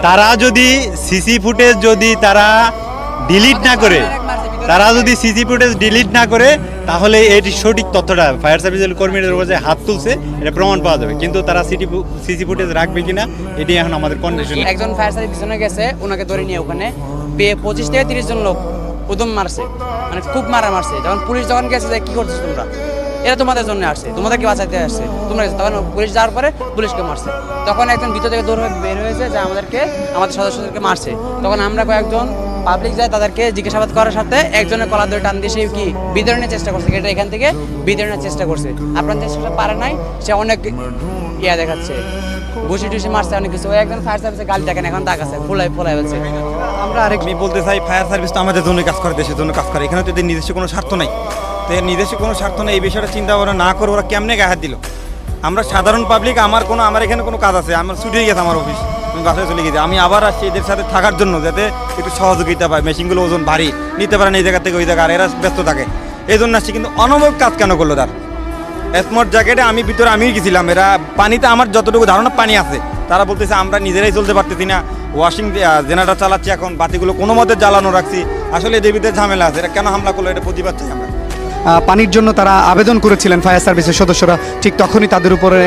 তারা যদি CC footage যদি তারা ডিলিট না করে তাহলে এর সঠিক তথ্যটা ফায়ার সার্ভিসের কর্মীদের উপর যে হাত তুলছে এটা প্রমাণ পাওয়া যাবে, কিন্তু তারা সিসি ফুটেজ রাখবে কিনা এটি এখন আমাদের কন্ডিশন। একজন ফায়ার সার্ভিস পিছনে গেছে, ওনাকে ধরে নিয়ে ওখানে 25 থেকে 30 জন লোক উদম মারছে, মানে খুব মারছে। যখন পুলিশ যখন গেছে যে কি করছিস তোমরা, এরা তোমাদের জন্য আসছে, তোমাদেরকে বাঁচাইতে আসছে, তোমরা তখন পুলিশ যাওয়ার পরে পুলিশকে মারছে। তখন একজন ভিতর থেকে দৌড় বের হয়েছে যে আমাদের সদস্যদেরকে মারছে। তখন আমরা কয়েকজন পাবলিক যায় তাদেরকে জিজ্ঞাসাবাদ করার সাথে একজনের কলার ধরে টান দিয়ে সে কি বিতরণের চেষ্টা করছে, এটা এখান থেকে বিতরণের চেষ্টা করছে। আপনার চেষ্টা পারে নাই, সে অনেক দেখাচ্ছে, ঘুষি টুসি মারছে, অনেক কিছু। একজন ফায়ার সার্ভিসে গালি দেখেন এখন দাগ আছে, ফোলাই বলছে। আমরা আমি বলতে চাই ফায়ার সার্ভিস তো আমাদের জন্য কাজ করে, দেশের জন্য কাজ করে, এখানে তো এদের নিজস্ব কোনো স্বার্থ নাই। তো এর নিজস্ব কোনো স্বার্থ নেই, এই বিষয়টা চিন্তা ভাবনা না করে ওরা কেমনে গায়ে হাত দিল। আমরা সাধারণ পাবলিক, আমার এখানে কোনো কাজ আছে, আমার ছুটি হয়ে গেছে আমার অফিস, আমি বাসায় চলে গেছি, আমি আবার আসছি এদের সাথে থাকার জন্য যাতে একটু সহযোগিতা পায়। মেশিনগুলো ওজন ভারী নিতে পারেন এই জায়গা থেকে ওই জায়গা, আর এরা ব্যস্ত থাকে এই জন্য আসছি। কিন্তু অনবক কাজ কেন করলো তার স্মার্ট জ্যাকেটে আমি ভিতরে আমিও গেছিলাম, এরা পানিতে আমার যতটুকু ধারণা পানি আছে, তারা বলতেছে আমরা নিজেরাই চলতে পারতেছি না, ওয়াশিং জেনারেটর চালাচ্ছি, এখন বাতিগুলো কোনো মতে জ্বালানো রাখছি। আসলে এদের ভিতরে ঝামেলা আছে, এটা কেন হামলা করলো এটা প্রতিবাদ চাই আমরা। পানির জন্য তারা আবেদন করেছিলেন ফায়ার সার্ভিসের সদস্যরা, ঠিক তখনই তাদের উপরে